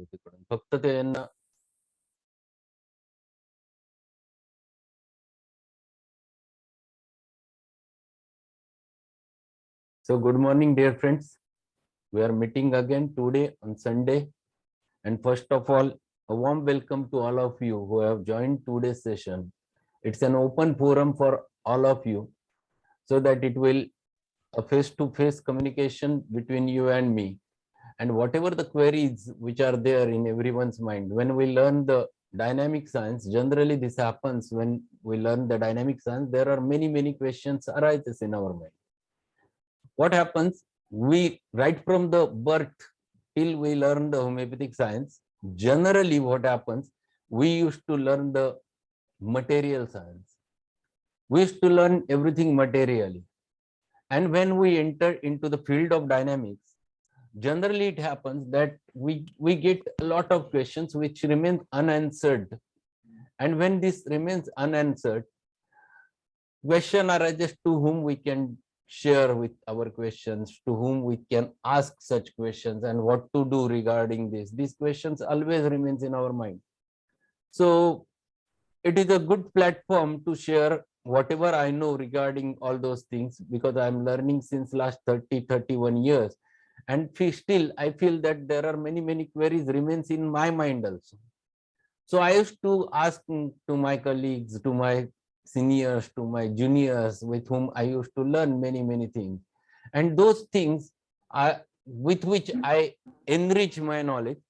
तिकडून फक्त त्यांना So good morning, dear friends. We are meeting again today on Sunday. And first of all, a warm welcome to all of you who have joined today's session. It's an open forum for all of you so that it will a face-to-face communication between you and me. And whatever the queries which are there in everyone's mind, when we learn the dynamic science, generally this happens when we learn the dynamic science, there are many questions arises in our mind. What happens? We right from the birth till we learn the homeopathic science, generally what happens, we used to learn the material science. We used to learn everything materially. And when we enter into the field of dynamics, generally it happens that we get a lot of questions which remain unanswered. And when this remains unanswered, question arises to whom we can share with our questions, to whom we can ask such questions, and what to do regarding this. These questions always remains in our mind. So it is a good platform to share whatever I know regarding all those things, because I'm learning since last 31 years. And still, I feel that there are many queries remains in my mind also. So I used to ask to my colleagues, to my seniors, to my juniors, with whom I used to learn many things. And those things are with which I enrich my knowledge,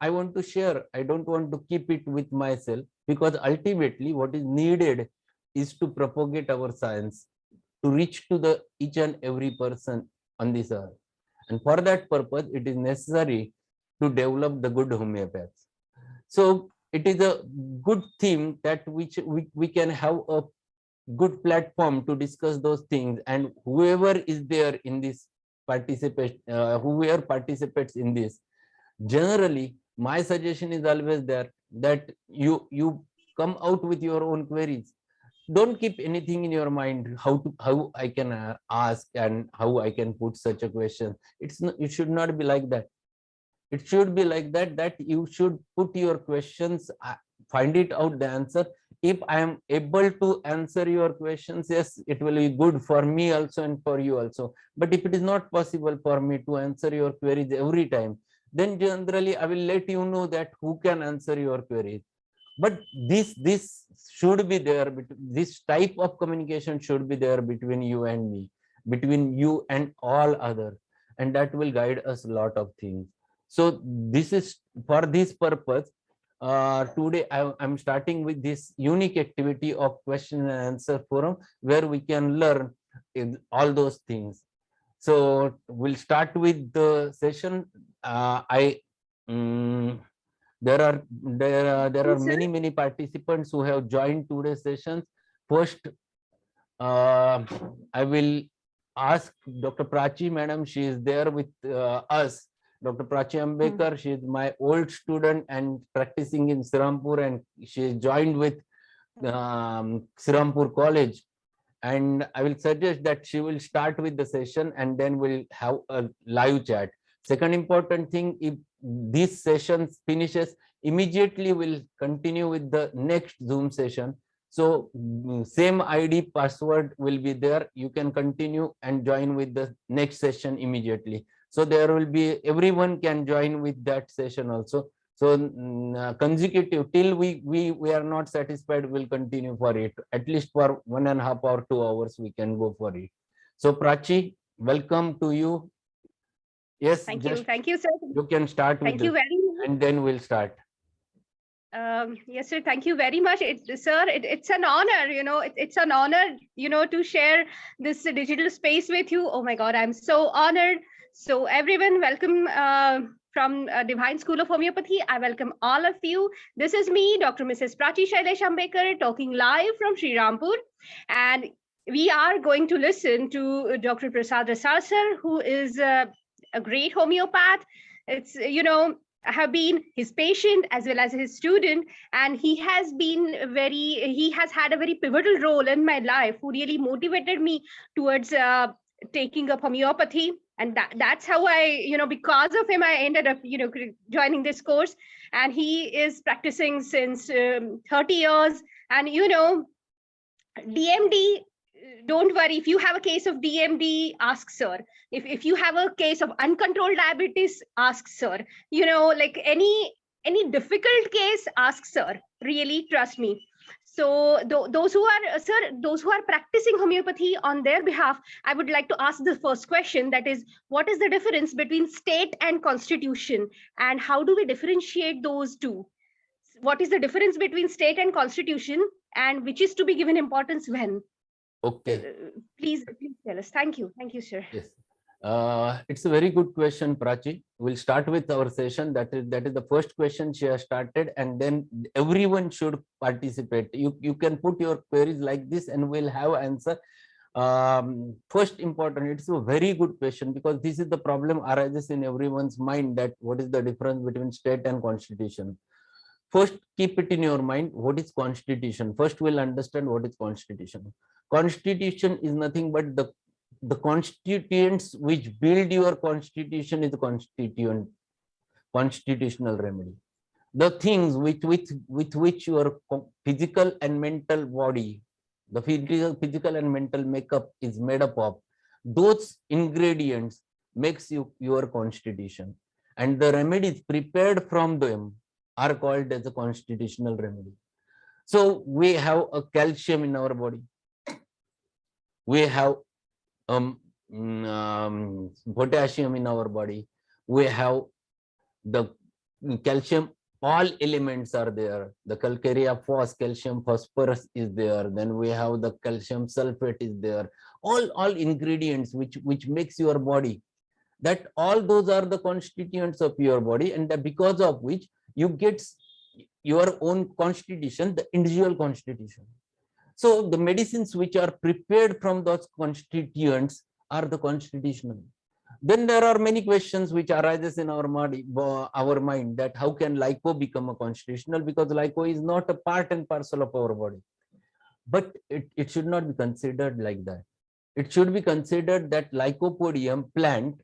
I want to share. I don't want to keep it with myself, because ultimately what is needed is to propagate our science, to reach to the each and every person on this earth. And for that purpose, it is necessary to develop the good homeopaths. So it is a good theme that which we can have a good platform to discuss those things, and whoever is there in this whoever participates in this, generally my suggestion is always there that you come out with your own queries. Don't keep anything in your mind how I can ask and how I can put such a question. It should not be like that. It should be like that you should put your questions, find it out the answer. If I am able to answer your questions, yes, it will be good for me also and for you also. But if it is not possible for me to answer your queries every time, then generally I will let you know that who can answer your queries. But this should be there, this type of communication should be there between you and me, between you and all others, and that will guide us a lot of things. So this is for this purpose. Today I'm starting with this unique activity of question and answer forum, where we can learn all those things. So we'll start with the session. There are many participants who have joined today's sessions. First, I will ask Dr. Prachi, madam. She is there with us. Dr. Prachi Ambekar, she is my old student and practicing in Sirampur, and she is joined with Sirampur College. And I will suggest that she will start with the session, and then we'll have a live chat. Second important thing, if this session finishes, immediately we'll continue with the next Zoom session. So same ID password will be there. You can continue and join with the next session immediately. So there will be, everyone can join with that session also. So consecutive till we are not satisfied, we'll continue for it. At least for 1.5 or 2 hours, we can go for it. So Prachi, welcome to you. Yes, thank you, sir. You can start with thank you very much. And then we'll start. Yes, sir. Thank you very much. It's an honor, it's an honor, to share this digital space with you. Oh my God, I'm so honored. So everyone, welcome from Divine School of Homeopathy. I welcome all of you. This is me, Dr. Mrs. Prachi Shailesh Ambekar, talking live from Sri Rampur. And we are going to listen to Dr. Prasad Rasal, sir, who is a great homeopath. It's, I have been his patient as well as his student, and he has had a very pivotal role in my life, who really motivated me towards taking up homeopathy, and that's how I, because of him, I ended up, joining this course. And he is practicing since 30 years. And DMD, don't worry, if you have a case of DMD, ask sir. If you have a case of uncontrolled diabetes, ask sir. Like any difficult case, ask sir. Really, trust me. So those who are, sir, those who are practicing homeopathy on their behalf, I would like to ask the first question, that is, what is the difference between state and constitution, and how do we differentiate those two? What is the difference between state and constitution, and which is to be given importance when? Okay. Please tell us. Thank you, sir. Yes. It's a very good question, Prachi. We'll start with our session. That is the first question she has started, and then everyone should participate. You can put your queries like this, and we'll have answer. First important, it's a very good question, because this is the problem arises in everyone's mind, that what is the difference between state and constitution. First, keep it in your mind, what is constitution. First, we'll understand what is constitution. Constitution is nothing but the constituents which build your constitution is the constitutional remedy. The things with which your physical and mental body, the physical and mental makeup is made up of, those ingredients makes you your constitution, and the remedies prepared from them are called as a constitutional remedy. So we have a calcium in our body, we have potassium in our body, we have the calcium, all elements are there. The calcarea phos, calcium phosphorus is there. Then we have the calcium sulfate is there. All ingredients which makes your body. That all those are the constituents of your body, and that because of which you get your own constitution, the individual constitution. So the medicines which are prepared from those constituents are the constitutional. Then there are many questions which arises in our mind, that how can LICO become a constitutional, because LICO is not a part and parcel of our body. But it should not be considered like that. It should be considered that Lycopodium plant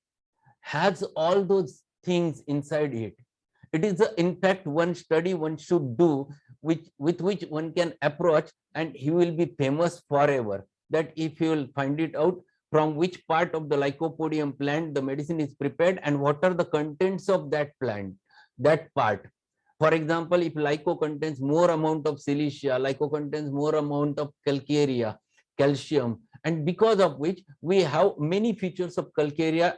has all those things inside it. It is in fact one study one should do, with which one can approach, and he will be famous forever. That if you will find it out from which part of the Lycopodium plant the medicine is prepared, and what are the contents of that plant, that part. For example, if Lyco contains more amount of silicia, Lyco contains more amount of calcarea, calcium, and because of which we have many features of calcarea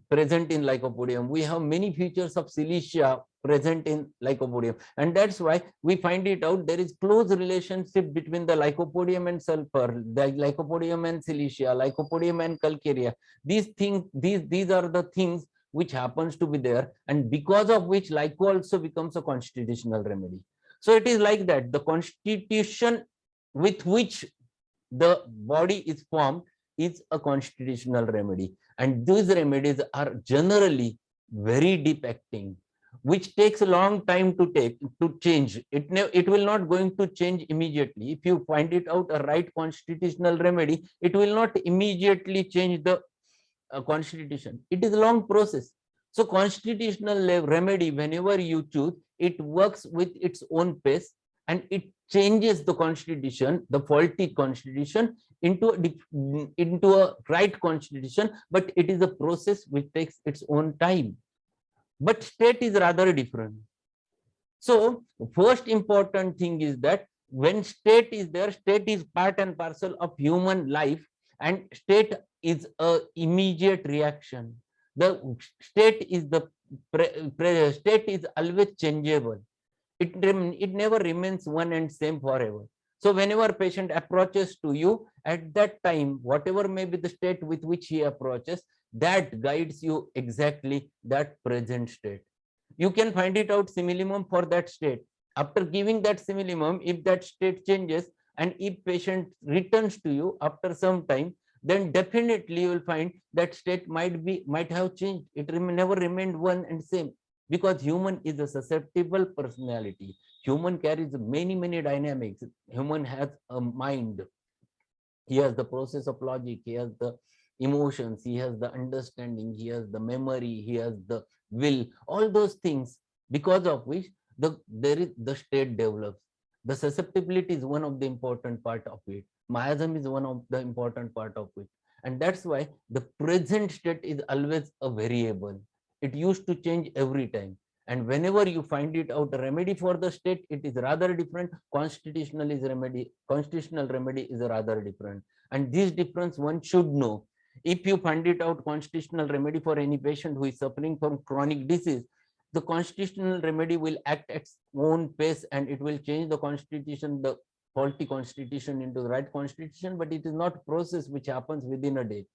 present in Lycopodium. We have many features of silicia present in Lycopodium, and that's why we find it out there is close relationship between the Lycopodium and sulfur, the Lycopodium and silicia, Lycopodium and calcarea. These things, these are the things which happens to be there, and because of which Lyco also becomes a constitutional remedy. So it is like that. The constitution with which the body is formed is a constitutional remedy, and these remedies are generally very deep acting, which takes a long time to change. It will not going to change immediately. If you find it out a right constitutional remedy, it will not immediately change the constitution. It is a long process. So constitutional remedy, whenever you choose, it works with its own pace, and it changes the constitution, the faulty constitution, into a right constitution, but it is a process which takes its own time. But state is rather different. So first important thing is that when state is there, state is part and parcel of human life, and state is a immediate reaction. The state is state is always changeable. It never remains one and same forever. So whenever patient approaches to you, at that time, whatever may be the state with which he approaches, that guides you exactly that present state. You can find it out simillimum for that state. After giving that simillimum, if that state changes, and if patient returns to you after some time, then definitely you will find that state might have changed. It never remained one and same, because human is a susceptible personality. Human carries many dynamics. Human has a mind. He has the process of logic. He has the emotions, he has the understanding, he has the memory, he has the will, all those things, because of which the state develops. The susceptibility is one of the important part of it. Miasm is one of the important part of it. And that's why the present state is always a variable. It used to change every time. And whenever you find it out, a remedy for the state, it is rather different. Constitutional remedy is rather different. And this difference one should know. If you find it out constitutional remedy for any patient who is suffering from chronic disease, the constitutional remedy will act at its own pace and it will change the constitution, the faulty constitution into the right constitution, but it is not a process which happens within a day.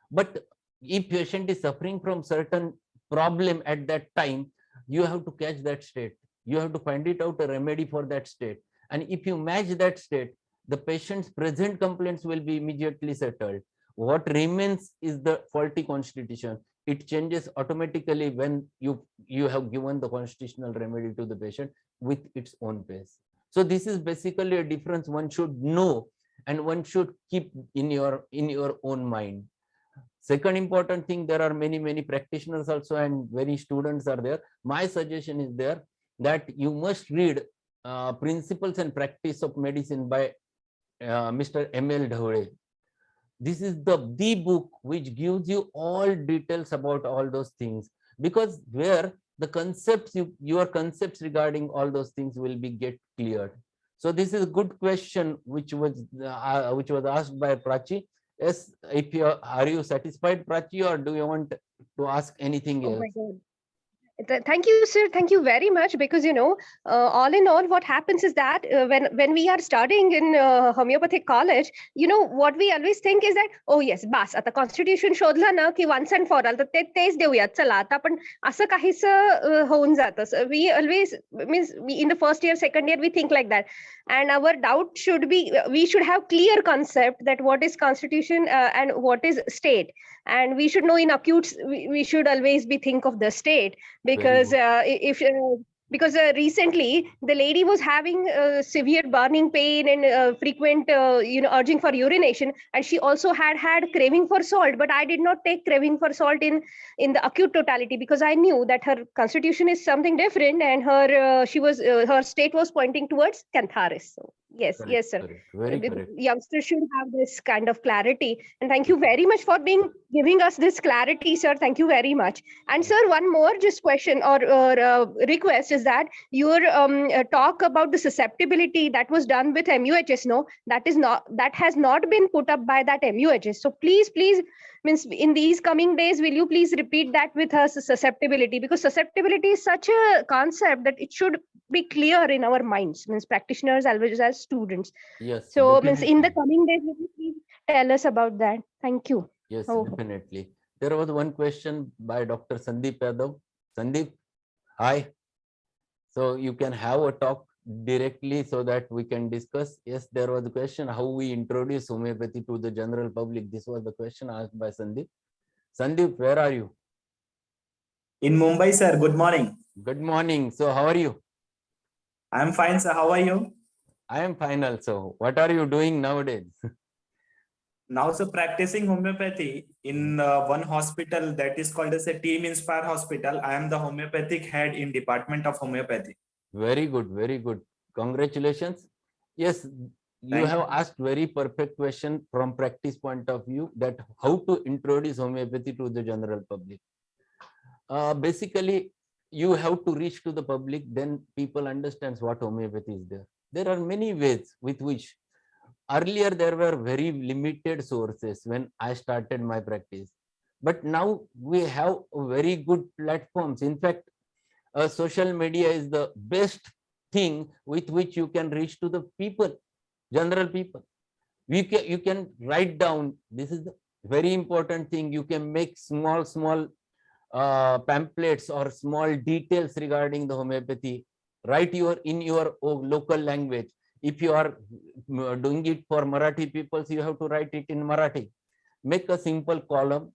But if patient is suffering from certain problem at that time, you have to catch that state. You have to find it out a remedy for that state. And if you match that state, the patient's present complaints will be immediately settled. What remains is the faulty constitution. It changes automatically when you have given the constitutional remedy to the patient with its own pace. So this is basically a difference one should know and one should keep in your own mind. Second important thing, there are many practitioners also and many students are there. My suggestion is there that you must read Principles and Practice of Medicine by Mr. M.L. Dhawale. This is the book which gives you all details about all those things, because where the concepts, your concepts regarding all those things will be get cleared. So this is a good question which was asked by Prachi. Yes, if you are you satisfied, Prachi, or do you want to ask anything Oh else? my God. Thank you, sir. Thank you very much. Because all in all, what happens is that when we are studying in homeopathic college, what we always think is that, oh yes, bas आता constitution शोधला ना की once and for all, तर तेच देऊयात चला आता. पण असं काहीसं होऊन जातं. We always means in the first year, second year, we think like that, and our doubt should be we should have clear concept that what is constitution and what is state, and we should know in acute we should always be think of the state, because if because recently the lady was having severe burning pain and frequent urging for urination, and she also had craving for salt, but I did not take craving for salt in the acute totality, because I knew that her constitution is something different, and her state was pointing towards cantharis. So yes, Correct, yes, sir. correct, very correct. Youngsters should have this kind of clarity, and thank you very much for giving us this clarity, sir. Thank you very much. And sir, one more just question or request is that your talk about the susceptibility that was done with MUHS, that has not been put up by that MUHS. So please, means in these coming days, will you please repeat that with us, susceptibility, because susceptibility is such a concept that it should be clear in our minds, means practitioners as well as students. Yes. So means in the coming days, will you please tell us about that? Thank you. Yes, definitely. There was one question by Dr. Sandeep Yadav. Sandeep, hi. So you can have a talk directly so that we can discuss. Yes, there was a question how we introduce homeopathy to the general public. This was the question asked by Sandeep. Sandeep, where are you? In Mumbai, sir. Good morning. Good morning. So how are you? I am fine, sir. How are you? I am fine also. What are you doing nowadays? Now, sir, practicing homeopathy in one hospital that is called as a Team Inspire Hospital. I am the homeopathic head in Department of Homeopathy. Very good, very good. Congratulations. Yes, you have asked very perfect question from practice point of view, that how to introduce homeopathy to the general public. Basically, you have to reach to the public, then people understands what homeopathy is there. There are many ways with which earlier there were very limited sources when I started my practice, but now we have very good platforms. In fact, social media is the best thing with which you can reach to the people, general people. You can write down, this is the very important thing, you can make small pamphlets or small details regarding the homeopathy, write in your local language. If you are doing it for Marathi people, so you have to write it in Marathi. Make a simple column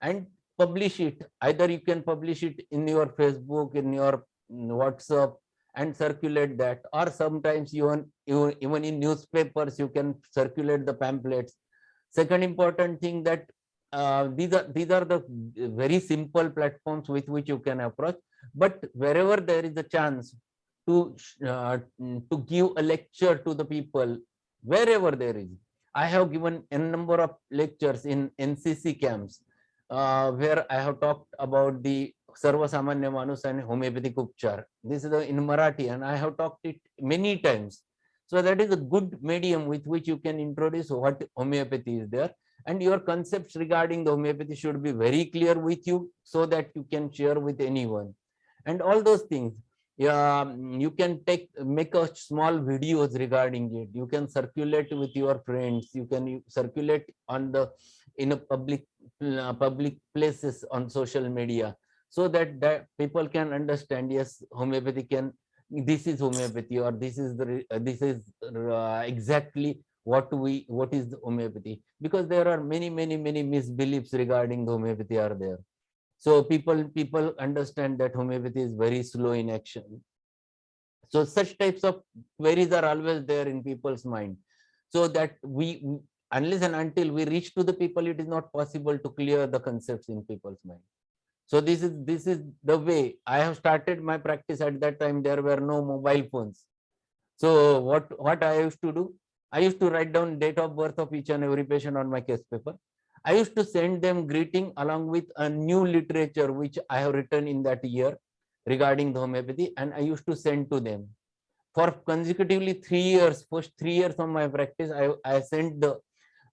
and publish it. Either you can publish it in your Facebook, in your WhatsApp, and circulate that, or sometimes even in newspapers you can circulate the pamphlets. Second important thing, that these are the very simple platforms with which you can approach. But wherever there is a chance to give a lecture to the people, wherever there is, I have given a number of lectures in NCC camps, where I have talked about the Sarva Samanya Manus and homeopathic upchar. This is in Marathi, and I have talked it many times. So that is a good medium with which you can introduce what homeopathy is there, and your concepts regarding the homeopathy should be very clear with you, so that you can share with anyone, and all those things. Yeah, you can make a small videos regarding it. You can circulate with your friends. You can circulate on the in a public places on social media, so that people can understand. Yes, homeopathy can. This is homeopathy, or this is exactly what is the homeopathy, because there are many misbeliefs regarding the homeopathy are there. So people understand that homeopathy is very slow in action. So such types of queries are always there in people's mind. So that unless and until we reach to the people, it is not possible to clear the concepts in people's mind. So this is the way I have started my practice. At that time, there were no mobile phones. So what I used to do, I used to write down date of birth of each and every patient on my case paper. I used to send them greeting along with a new literature which I have written in that year regarding the homeopathy, and I used to send to them. For consecutively 3 years, first 3 years of my practice, I sent the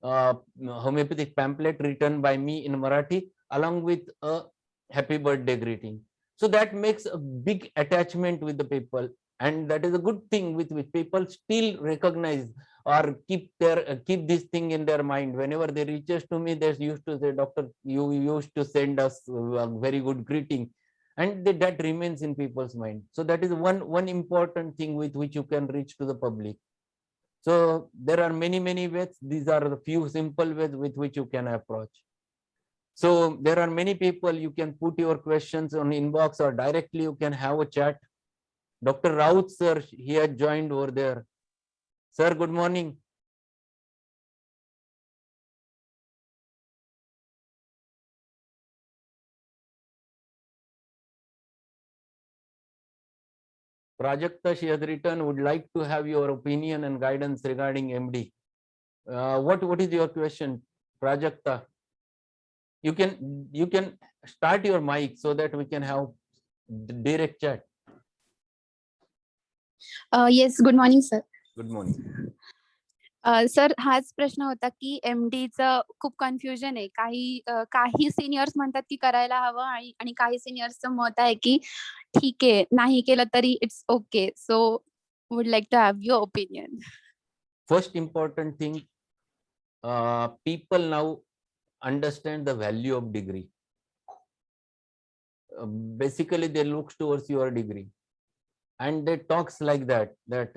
homeopathic pamphlet written by me in Marathi along with a happy birthday greeting. So that makes a big attachment with the people, and that is a good thing with which people still recognize or keep this thing in their mind. Whenever they reaches to me, they used to say, "Doctor, you used to send us a very good greeting," and that remains in people's mind. So that is one important thing with which you can reach to the public. So there are many ways. These are the few simple ways with which you can approach. So there are many people. You can put your questions on inbox, or directly you can have a chat. Dr. Raut sir, he has joined over there. Sir, good morning. Prajakta, she has written, would like to have your opinion and guidance regarding MD. What is your question, Prajakta? You can start your mic so that we can have direct chat. Yes, good morning, sir. Good morning. Sir हाच प्रश्न होता की एमडीचं खूप confusion आहे. काही seniors म्हणतात की करायला हवं आणि काही सिनियर्सचं मत आहे की ठीक आहे, नाही केलं तरी it's okay. So would like to have your opinion. First important thing, people now understand the value of degree. Basically, they look towards your degree, and they talks like that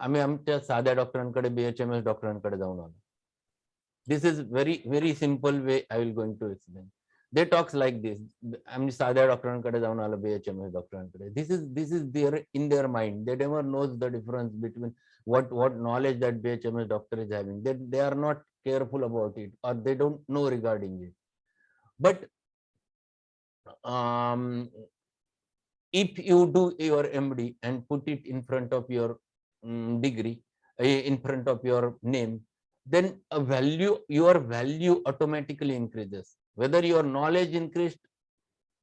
आम्ही आमच्या साध्या डॉक्टरांकडे BHMS डॉक्टरांकडे जाऊन आलो. This is very simple way I will going to explain. They talks like this. आम्ही साध्या डॉक्टरांकडे जाऊन आलो BHMS डॉक्टरांकडे. This is there in their mind. They never knows the difference between what knowledge that BHMS doctor is having. They are not careful about it, or they don't know regarding it. But if you do your MD and put it in front of your degree, in front of your name, then your value automatically increases. Whether your knowledge increased,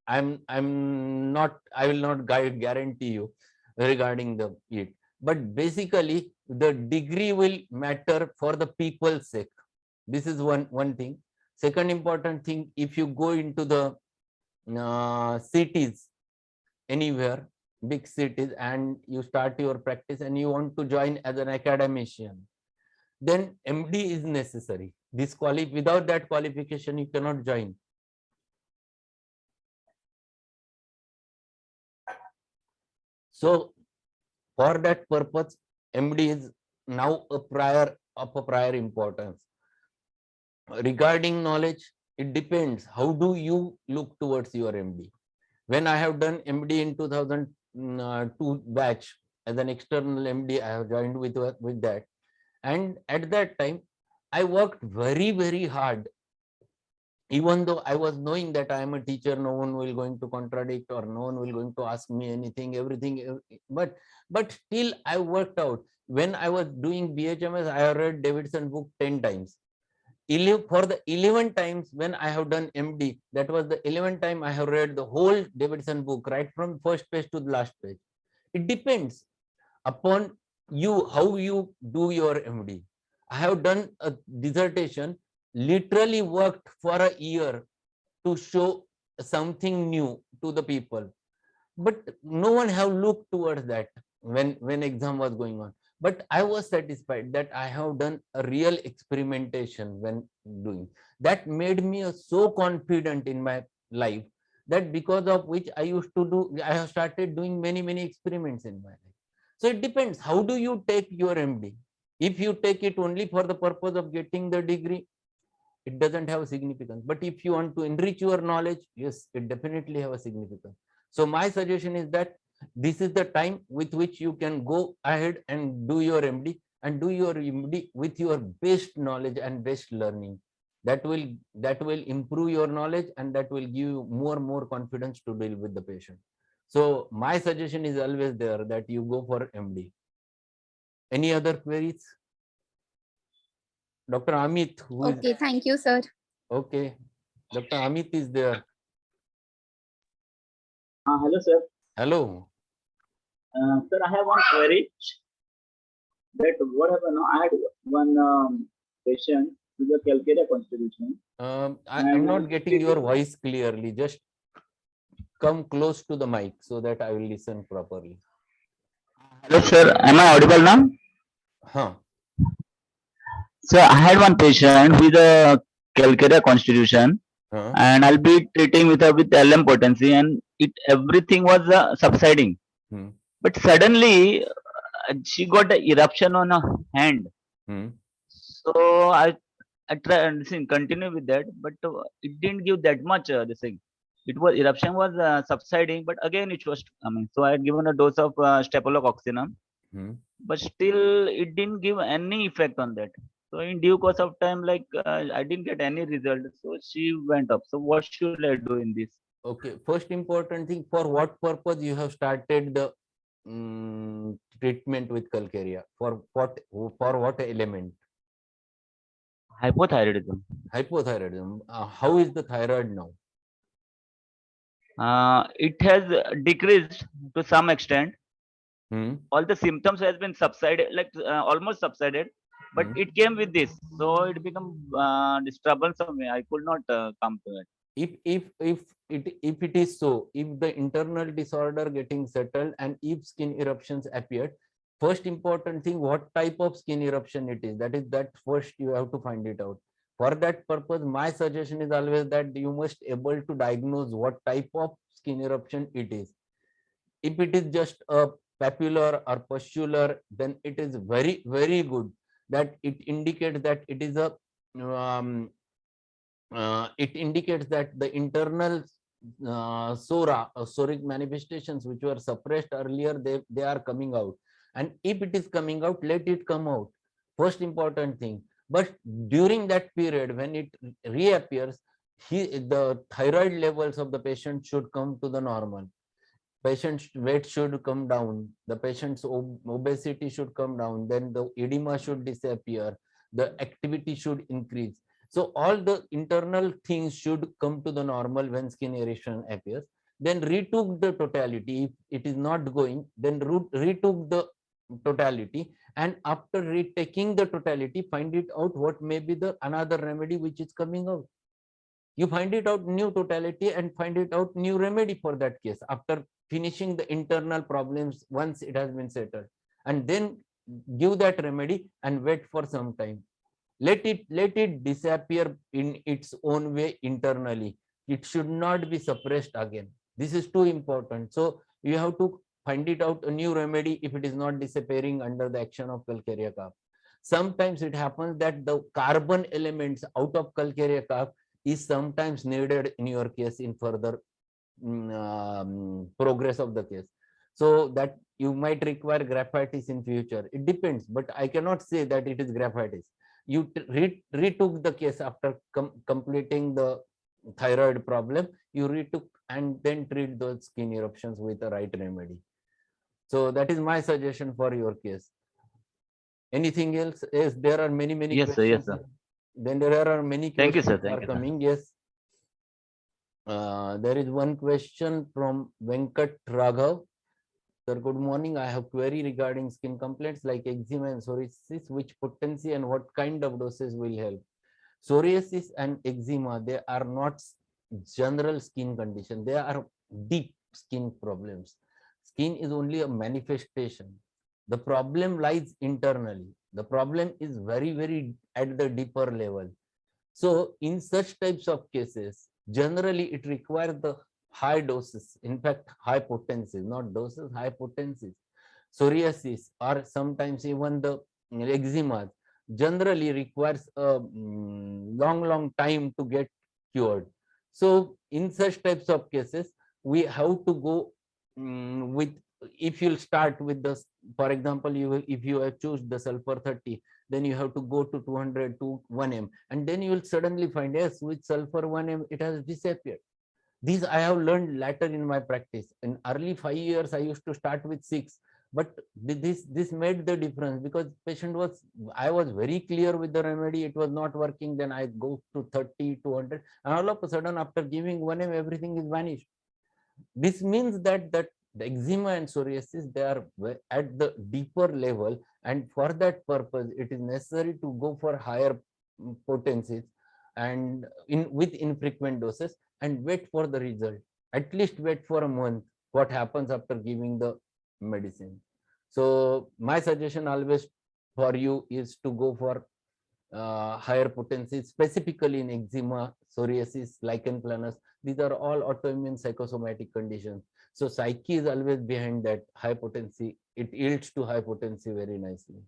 I will not guarantee you regarding it. But basically, the degree will matter for the people's sake. This is one thing. Second important thing, if you go into the cities, anywhere, big cities, and you start your practice and you want to join as an academician, then MD is necessary. Without that qualification, you cannot join. So for that purpose, MD is now of a prior importance. Regarding knowledge, it depends. How do you look towards your MD? When I have done MD in 2002 batch as an external MD, I have joined with that. And at that time, I worked very hard even though I was knowing that I am a teacher, no one will going to contradict or no one will going to ask me anything, everything. But still I worked out. When I was doing VHMS, I have read Davidson book 10 times. For the 11 times when I have done MD, that was the 11th time I have read the whole Davidson book, right from first page to the last page. It depends upon you, how you do your MD. I have done a dissertation, literally worked for a year to show something new to the people. But no one have looked towards that when exam was going on. But I was satisfied that I have done a real experimentation when doing. That made me so confident in my life, that because of which I have started doing many experiments in my life. So it depends, how do you take your MD? If you take it only for the purpose of getting the degree, it doesn't have a significance. But if you want to enrich your knowledge, yes, it definitely have a significance. So my suggestion is that this is the time with which you can go ahead and do your MD, and do your MD with your best knowledge and best learning. That will improve your knowledge, and that will give you more confidence to deal with the patient. So my suggestion is always there, that you go for MD. Any other queries? Dr. Amit, who is Okay, thank you, sir. okay? Dr. Amit is there. Hello, sir. Hello. Sir, I have one query. That what happened? I had one patient with the Calcutta Constitution. I'm not getting your voice clearly. Just come close to the mic so that I will listen properly. Hello, sir. Am I audible now? Huh. So I had one patient with a Calcutta Constitution, Huh. and I'll be treating with her with LM potency, and everything was subsiding. Hmm. But suddenly she got an eruption on her hand. Hmm. So I tried continue with that, but it didn't give that much. This thing, eruption was subsiding, but again it was coming. So I had given a dose of staphylococcus, Hmm. but still it didn't give any effect on that. So in due course of time, like I didn't get any result. So she went up. So what should I do in this? Okay. First important thing, for what purpose you have started the treatment with Calcarea? For what element? Hypothyroidism. Hypothyroidism. How is the thyroid now? It has decreased to some extent. Hmm. All the symptoms has been subsided, like almost subsided, but Hmm. it came with this, so it become disturbance of me. I could not come to it. If it is so, if the internal disorder getting settled and if skin eruptions appeared, first important thing, what type of skin eruption it is, that first you have to find it out. For that purpose, my suggestion is always that you must able to diagnose what type of skin eruption it is. If it is just a papular or pustular, then it is very good, that it indicates that it is a it indicates that the internal psoric manifestations which were suppressed earlier, they are coming out. And if it is coming out, let it come out. First important thing. But during that period, when it reappears, the thyroid levels of the patient should come to the normal. Patient's weight should come down, the patient's obesity should come down, then the edema should disappear, the activity should increase. So all the internal things should come to the normal when skin eruption appears. Then retook the totality. If it is not going, then retook the totality, and after retaking the totality, find it out what may be the another remedy which is coming out. You find it out new totality and find it out new remedy for that case after finishing the internal problems once it has been settled, and then give that remedy and wait for some time. Let it disappear in its own way internally. It should not be suppressed again. This is too important. So you have to find it out a new remedy if it is not disappearing under the action of Calcarea carp. Sometimes it happens that the carbon elements out of Calcarea carp is sometimes needed in your case in further progress of the case. So that you might require graphitis in future. It depends, but I cannot say that it is graphitis. You retook the case after completing the thyroid problem, you retook and then treat those skin eruptions with the right remedy. So that is my suggestion for your case. Anything else? Yes, there are many Yes, sir. Yes, questions. sir. Then there are many Thank you, sir. questions Thank are you, sir. coming. Yes. There is one question from Venkat Raghav. Sir, good morning. I have query regarding skin complaints like eczema and psoriasis. Which potency and what kind of doses will help? Psoriasis and eczema, they are not general skin condition. They are deep skin problems. Skin is only a manifestation. The problem lies internally. The problem is very at the deeper level. So in such types of cases, generally it requires the high doses, in fact, high potencies, not doses, high potencies. Psoriasis or sometimes even the eczema generally requires a long time to get cured. So in such types of cases, we have to go with, if you'll start with the, for example, if you have choose the sulfur 30, then you have to go to 200 to 1 m, and then you will suddenly find, yes, with sulfur 1 m it has disappeared. These I have learned later in my practice. In early 5 years, I used to start with 6, but this made the difference because patient was, I was very clear with the remedy, it was not working. Then I go to 30, 200, and all of a sudden, after giving 1 m, everything is vanished. This means that the eczema and psoriasis, they are at the deeper level, and for that purpose, it is necessary to go for higher potencies and with infrequent doses and wait for the result. At least wait for a month. What happens after giving the medicine? So my suggestion always for you is to go for higher potency, specifically in eczema, psoriasis, lichen planus. These are all autoimmune psychosomatic conditions. So psyche is always behind that high potency. It yields to high potency very nicely.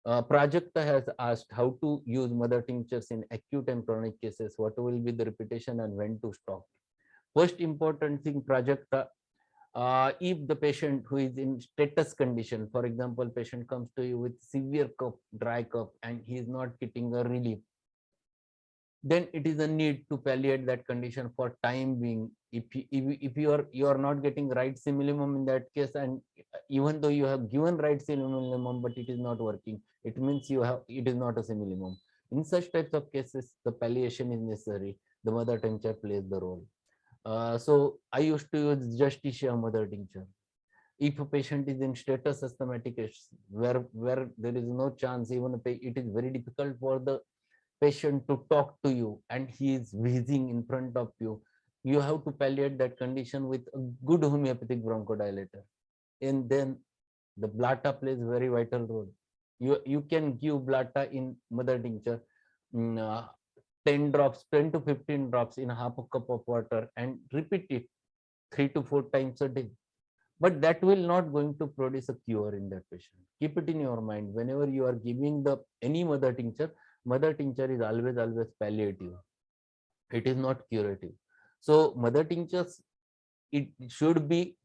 Prajakta has asked how to use mother tinctures in acute and chronic cases. What will be the repetition and when to stop? First important thing, Prajakta, if the patient who is in status condition, for example, patient comes to you with severe cough, dry cough, and he is not getting a relief, then it is a need to palliate that condition for time being. If you are not getting right simillimum in that case, and even though you have given right simillimum, but it is not working, it means it is not a simillimum. In such types of cases, the palliation is necessary. The mother tincture plays the role. So I used to use Justitia mother tincture. If a patient is in status asthmaticus, where there is no chance, even it is very difficult for the patient to talk to you and he is wheezing in front of you, you have to palliate that condition with a good homeopathic bronchodilator. And then the blata plays a very vital role. You can give blata in mother tincture, 10 drops, 10 to 15 drops in half a cup of water and repeat it 3 to 4 times a day. But that will not going to produce a cure in that patient. Keep it in your mind. Whenever you are giving any mother tincture is always palliative. It is not curative. So mother tinctures, it should be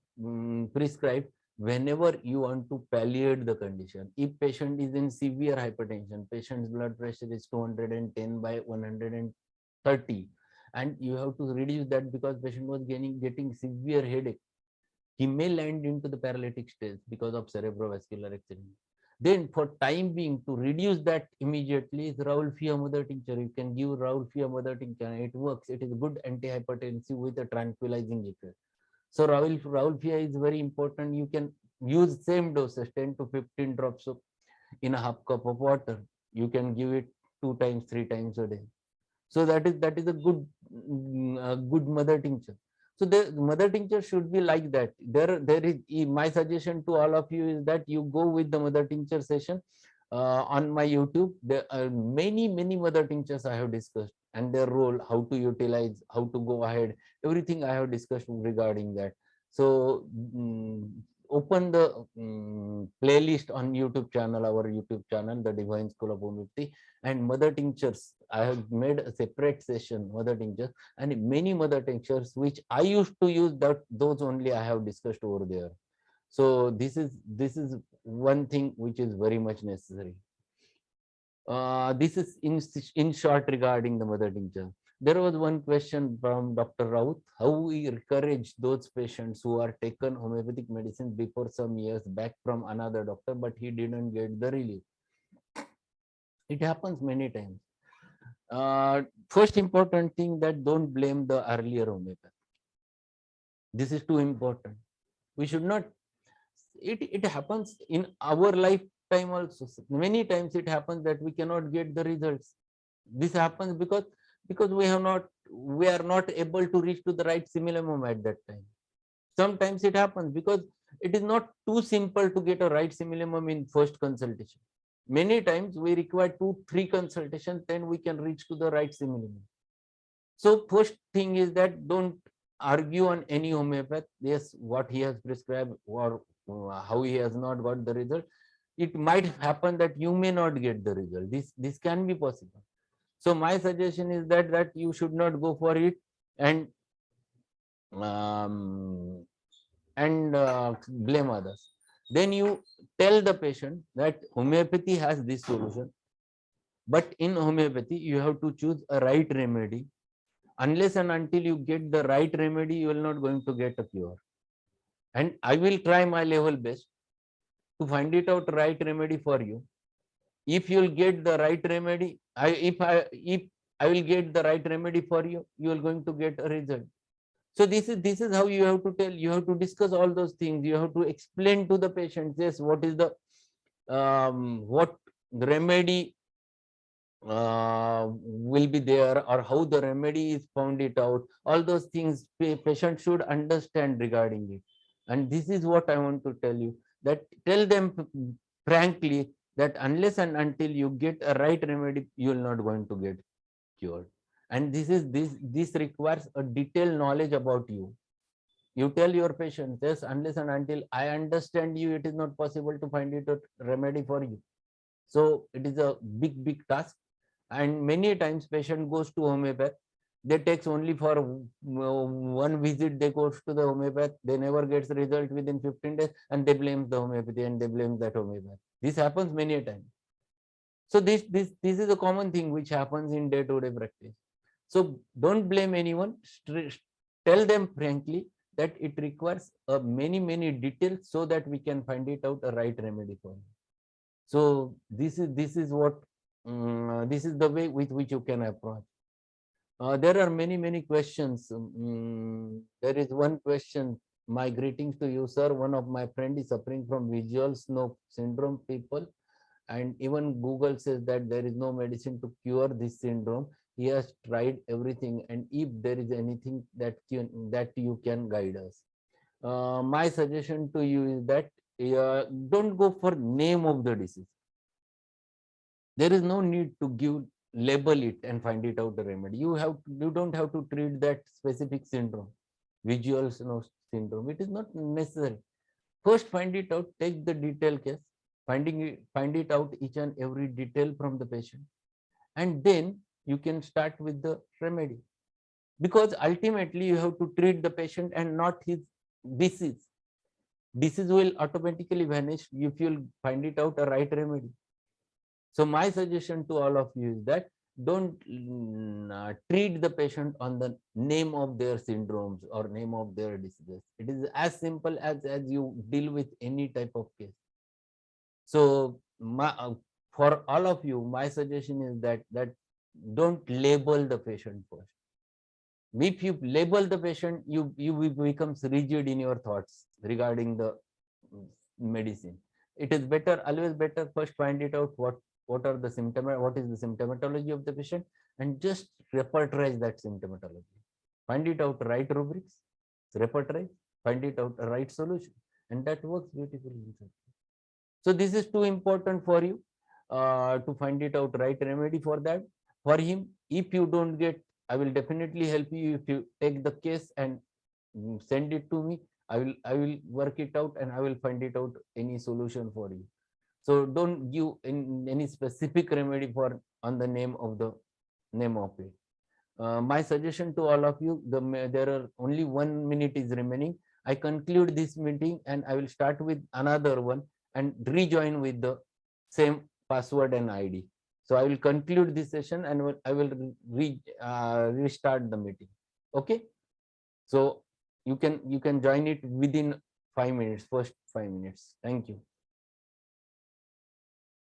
prescribed whenever you want to palliate the condition. If patient is in severe hypertension, patient's blood pressure is 210 by 130, and you have to reduce that because patient was getting severe headache, he may land into the paralytic stage because of cerebrovascular accident. Then for time being, to reduce that immediately is Raulfia mother tincture. You can give Raulfia mother tincture. It works. It is good antihypertensive with a tranquilizing effect. So Raulfia is very important. You can use same doses, 10 to 15 drops in a half cup of water. You can give it 2 times, 3 times a day. So that is a good mother tincture. So the mother tincture should be like that. There is my suggestion to all of you is that you go with the mother tincture session on my YouTube. There are many mother tinctures I have discussed and their role, how to utilize, how to go ahead. Everything I have discussed regarding that. So open the playlist on YouTube channel, our YouTube channel, the Divine School of Homeopathy, and mother tinctures. I have made a separate session, mother tinctures, and many mother tinctures which I used to use, those only I have discussed over there. So this is one thing which is very much necessary. This is in short regarding the mother tincture. There was one question from Dr. Raut, how we encourage those patients who are taken homeopathic medicine before some years back from another doctor, but he didn't get the relief. It happens many times. First important thing, that don't blame the earlier homeopath. This is too important. We should not, it happens in our lifetime also. Many times it happens that we cannot get the results. This happens because we are not able to reach to the right simillimum at that time. Sometimes it happens because it is not too simple to get a right simillimum in first consultation. Many times we require 2-3 consultations, then we can reach to the right simillimum. So first thing is that don't argue on any homeopath. Yes, what he has prescribed or how he has not got the result. It might happen that you may not get the result. This can be possible. So my suggestion is that you should not go for it and blame others. Then you tell the patient that homeopathy has this solution, but in homeopathy you have to choose a right remedy. Unless and until you get the right remedy, you will not going to get a cure. And I will try my level best to find it out right remedy for you. If you'll get the right remedy, if I will get the right remedy for you, you are going to get a result. So this is how you have to tell. You have to discuss all those things. You have to explain to the patient, yes, what is the what the remedy will be there, or how the remedy is found it out. All those things patient should understand regarding it. And this is what I want to tell you, that tell them frankly that unless and until you get a right remedy, you will not going to get cured. And this requires a detailed knowledge about you. You tell your patient, yes, unless and until I understand you, it is not possible to find it a remedy for you. So it is a big task. And many times patient goes to homeopath, they takes only for one visit, they goes to the homeopath, they never gets result within 15 days, and they blame the homeopathy and they blame that homeopath. This happens many times. So this is a common thing which happens in day-to-day practice. So don't blame anyone. Tell them frankly that it requires many details so that we can find it out a right remedy for you. So this is what this is the way with which you can approach. There are many questions. There is one question. My greetings to you, sir. One of my friend is suffering from visual snow syndrome people, and even Google says that there is no medicine to cure this syndrome. He has tried everything, and if there is anything that you can guide us. My suggestion to you is that don't go for name of the disease. There is no need to label it and find it out the remedy. You don't have to treat that specific syndrome, visual snow syndrome. It is not necessary. First find it out, take the detailed case, find it out each and every detail from the patient, and then you can start with the remedy. Because ultimately you have to treat the patient and not his disease. Disease will automatically vanish if you find it out a right remedy. So my suggestion to all of you is that don't treat the patient on the name of their syndromes or name of their diseases. It is as simple as you deal with any type of case. So for all of you, my suggestion is that don't label the patient first. If you label the patient, you becomes rigid in your thoughts regarding the medicine. It is always better first find it out what are the symptoms, what is the symptomatology of the patient, and just repertorize that symptomatology. Find it out right rubrics, repertorize, find it out a right solution, and that works beautifully. So this is too important for you to find it out right remedy for that. For him, if you don't get, I will definitely help you. If you take the case and send it to me, I will work it out and I will find it out any solution for you. So don't give any specific remedy for on the name of it. My suggestion to all of you, there are only 1 minute is remaining. I conclude this meeting and I will start with another one and rejoin with the same password and ID. So I will conclude this session and I will restart the meeting. Okay. So you can join it within 5 minutes, first 5 minutes. Thank you.